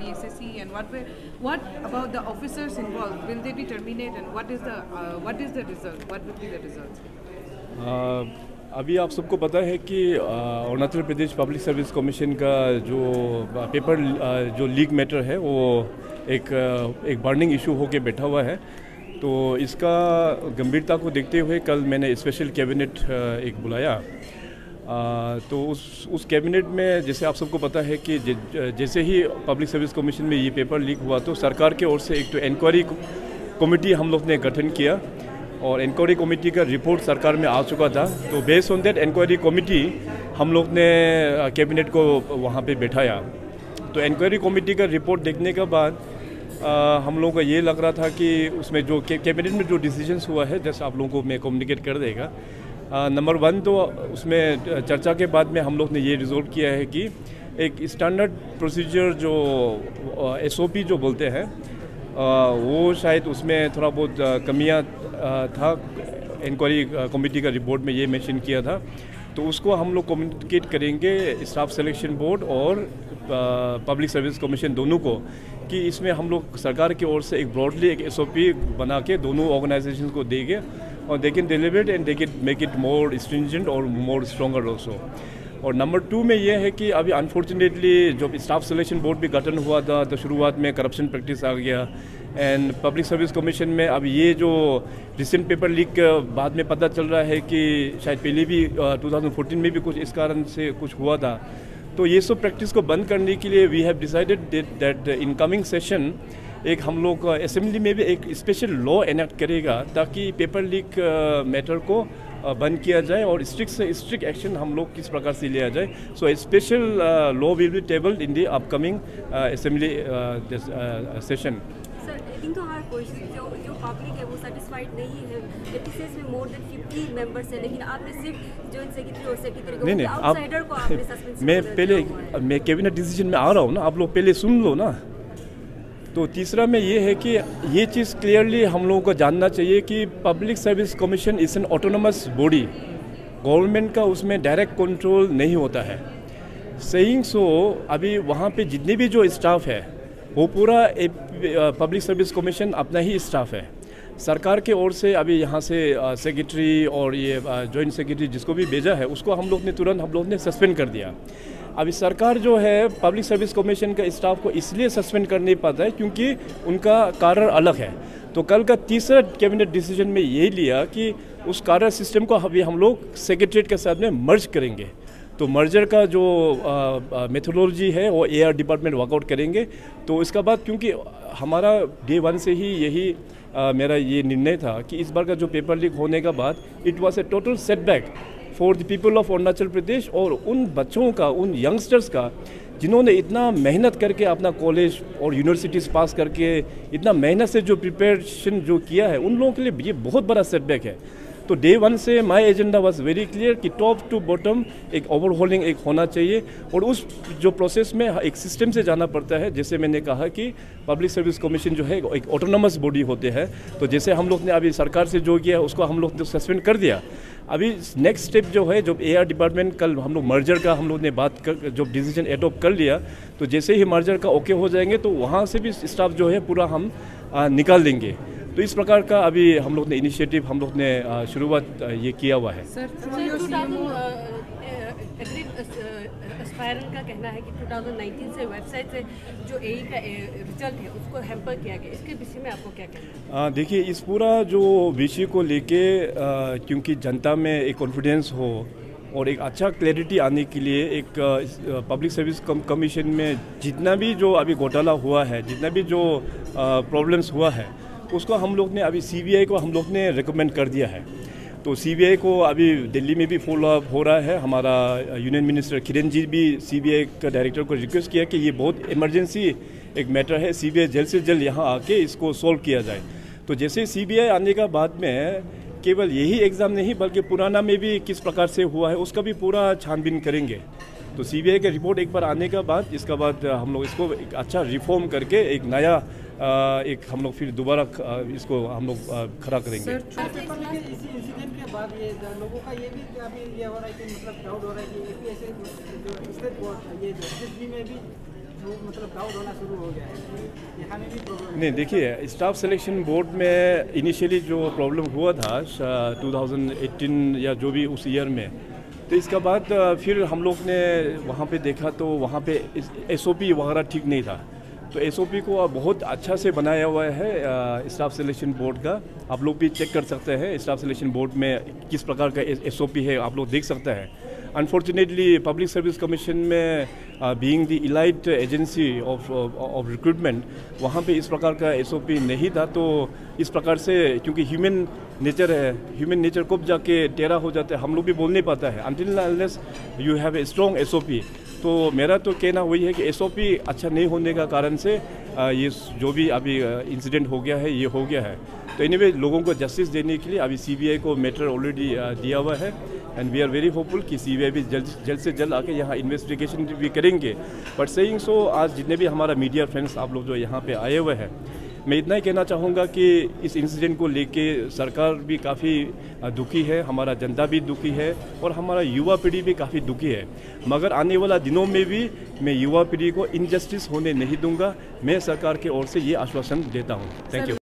SSC, and what about the officers involved? Will they be terminated, and what is the result? What will be the result? अभी आप सबको पता है कि Arunachal Pradesh public service commission का जो पेपर जो लीक मैटर है वो एक बर्निंग इशू होके बैठा हुआ है। तो इसका गंभीरता को देखते हुए कल मैंने स्पेशल कैबिनेट एक बुलाया। तो उस कैबिनेट में जैसे आप सबको पता है कि जैसे ही पब्लिक सर्विस कमीशन में ये पेपर लीक हुआ तो सरकार की ओर से एक तो इंक्वायरी कमेटी हम लोग ने गठन किया और इंक्वायरी कमेटी का रिपोर्ट सरकार में आ चुका था। तो based on that inquiry committee हम लोग ने कैबिनेट को वहाँ पे बैठाया। तो इंक्वायरी कमेटी का रिपोर्ट देखने के बाद हम लोगों को ये लग रहा था कि उसमें जो कैबिनेट में जो डिसीजंस हुआ है जैसे आप लोगों को मैं कम्युनिकेट कर देगा। नंबर 1 तो उसमें चर्चा के बाद में हम लोग ने ये रिजोल्व किया है कि एक स्टैंडर्ड प्रोसीजर जो SOP जो बोलते हैं वो शायद उसमें थोड़ा बहुत कमियां था। इंक्वायरी कमेटी का रिपोर्ट में ये मेंशन किया था। तो उसको हम लोग कम्युनिकेट करेंगे स्टाफ सिलेक्शन बोर्ड और पब्लिक सर्विस कमीशन दोनों को कि इसमें हम लोग सरकार की ओर से एक ब्रॉडली एक SOP बना के दोनों ऑर्गेनाइजेशन को देंगे और they can deliver and they can make it more stringent और मोर स्ट्रॉन्गर ऑल्सो। और नंबर 2 में ये है कि अभी अनफॉर्चुनेटली जब स्टाफ सिलेक्शन बोर्ड भी गठन हुआ था तो शुरुआत में करप्शन प्रैक्टिस आ गया एंड पब्लिक सर्विस कमीशन में अब ये जो रिसेंट पेपर लीक के बाद में पता चल रहा है कि शायद पहले भी 2014 में भी कुछ इस कारण से कुछ हुआ था। तो ये सब प्रैक्टिस को बंद करने के लिए we have decided that in coming session एक हम लोग असेंबली में भी एक स्पेशल लॉ एनेक्ट करेगा ताकि पेपर लीक मैटर को बंद किया जाए और स्ट्रिक्ट से स्ट्रिक्ट एक्शन हम लोग किस प्रकार से लिया जाए। So a special law will be tabled in the upcoming assembly session. Sir, लेकिन तो हर कोई जो पब्लिक है वो सेटिस्फाइड नहीं है। एपीसीएस में मोर देन 50 मेंबर्स हैं लेकिन आपने सिर्फ जॉइंट सेक्रेटरी और सेक्रेटरी को नहीं आउटसाइडर को आपने सस्पेंड मैं कैबिनेट डिसीजन में आ रहा हूँ ना, आप लोग पहले सुन लो ना। तो तीसरा में ये है कि ये चीज़ क्लियरली हम लोगों को जानना चाहिए कि public service commission is an autonomous body, government का उसमें डायरेक्ट कंट्रोल नहीं होता है। सेइंग सो अभी वहाँ पे जितने भी जो स्टाफ है वो पूरा पब्लिक सर्विस कमीशन अपना ही स्टाफ है। सरकार के ओर से अभी यहाँ से सेक्रेटरी और ये जॉइंट सेक्रेटरी जिसको भी भेजा है उसको हम लोग ने सस्पेंड कर दिया। अभी सरकार जो है पब्लिक सर्विस कमीशन का स्टाफ को इसलिए सस्पेंड कर नहीं पाता है क्योंकि उनका कारण अलग है। तो कल का तीसरा कैबिनेट डिसीजन में यही लिया कि उस कार्य सिस्टम को अभी हम लोग सेक्रेटरीट के साथ में मर्ज करेंगे। तो मर्जर का जो मेथोडोलॉजी है वो AR डिपार्टमेंट वर्कआउट करेंगे। तो इसका बाद क्योंकि हमारा डे 1 से ही यही मेरा ये निर्णय था कि इस बार का जो पेपर लीक होने के बाद it was a total setback for the people of Arunachal Pradesh और उन बच्चों का, उन यंगस्टर्स का जिन्होंने इतना मेहनत करके अपना कॉलेज और यूनिवर्सिटीज़ पास करके इतना मेहनत से जो प्रिपरेशन जो किया है उन लोगों के लिए ये बहुत बड़ा सेटबैक है। तो डे 1 से my agenda was very clear कि टॉप टू बॉटम एक ओवरहॉलिंग एक होना चाहिए और उस जो प्रोसेस में एक सिस्टम से जाना पड़ता है। जैसे मैंने कहा कि पब्लिक सर्विस कमीशन जो है एक ऑटोनोमस बॉडी होते हैं। तो जैसे हम लोग ने अभी सरकार से जो किया उसको हम लोग सस्पेंड कर दिया। अभी नेक्स्ट स्टेप जो है जो AR डिपार्टमेंट कल हम लोग मर्जर का हम लोग ने बात कर जो डिसीजन एडॉप्ट कर लिया तो जैसे ही मर्जर का ओके हो जाएंगे तो वहाँ से भी स्टाफ जो है पूरा हम निकाल देंगे। तो इस प्रकार का अभी हम लोग ने इनिशिएटिव हम लोग ने शुरुआत ये किया हुआ है। सर, एस्पायरल का कहना है कि 2019 से वेबसाइट से जो AE का रिजल्ट है उसको हैम्पर किया गया, इसके विषय में आपको क्या कहना है? देखिए इस पूरा जो विषय को लेके क्योंकि जनता में एक कॉन्फिडेंस हो और एक अच्छा क्लैरिटी आने के लिए एक पब्लिक सर्विस कमीशन में जितना भी जो अभी घोटाला हुआ है, जितना भी जो प्रॉब्लम्स हुआ है उसको हम लोग ने अभी CBI को हम लोग ने रिकमेंड कर दिया है। तो CBI को अभी दिल्ली में भी फॉलो अप हो रहा है। हमारा यूनियन मिनिस्टर किरण जी भी CBI का डायरेक्टर को रिक्वेस्ट किया कि ये बहुत इमरजेंसी एक मैटर है, CBI जल्द से जल्द यहाँ आके इसको सॉल्व किया जाए। तो जैसे CBI आने का बाद में केवल यही एग्ज़ाम नहीं बल्कि पुराना में भी किस प्रकार से हुआ है उसका भी पूरा छानबीन करेंगे। तो CBI का रिपोर्ट एक बार आने का बाद इसका बाद हम लोग इसको एक अच्छा रिफॉर्म करके एक नया एक हम लोग फिर दोबारा इसको हम लोग खड़ा करेंगे। इसी इंसिडेंट के बाद ये लोगों का ये भी अभी ये हो रहा है कि मतलब डाउट हो रहा है कि APSC जो स्टेट बोर्ड ये SSB में भी वो मतलब डाउट होना शुरू हो गया है, यहाँ में भी प्रॉब्लम। नहीं, देखिए, स्टाफ सिलेक्शन बोर्ड में इनिशियली जो प्रॉब्लम हुआ था 2018 या जो भी उस ईयर में, तो इसके बाद फिर हम लोग ने वहाँ पे देखा तो वहाँ पे SOP वगैरह ठीक नहीं था। तो SOP को बहुत अच्छा से बनाया हुआ है स्टाफ सिलेक्शन बोर्ड का। आप लोग भी चेक कर सकते हैं स्टाफ सिलेक्शन बोर्ड में किस प्रकार का SOP है, आप लोग देख सकते हैं। अनफॉर्चुनेटली पब्लिक सर्विस कमीशन में being the elite agency of recruitment, वहाँ पे इस प्रकार का SOP नहीं था। तो इस प्रकार से क्योंकि ह्यूमन नेचर है, ह्यूमन नेचर कब जाके टेढ़ा हो जाता है हम लोग भी बोल नहीं पाता है until unless you have a strong SOP। तो मेरा तो कहना वही है कि SOP अच्छा नहीं होने का कारण से ये जो भी अभी इंसिडेंट हो गया है ये हो गया है। तो एनीवे लोगों को जस्टिस देने के लिए अभी CBI को मैटर ऑलरेडी दिया हुआ है and we are very hopeful कि CBI भी जल्द से जल्द आके यहाँ इन्वेस्टिगेशन भी करेंगे। बट सेइंग सो, आज जितने भी हमारा मीडिया फ्रेंड्स आप लोग जो यहाँ पे आए हुए हैं, मैं इतना ही कहना चाहूँगा कि इस इंसिडेंट को लेके सरकार भी काफ़ी दुखी है, हमारा जनता भी दुखी है और हमारा युवा पीढ़ी भी काफ़ी दुखी है। मगर आने वाला दिनों में भी मैं युवा पीढ़ी को इनजस्टिस होने नहीं दूंगा। मैं सरकार की ओर से ये आश्वासन देता हूँ। Thank you.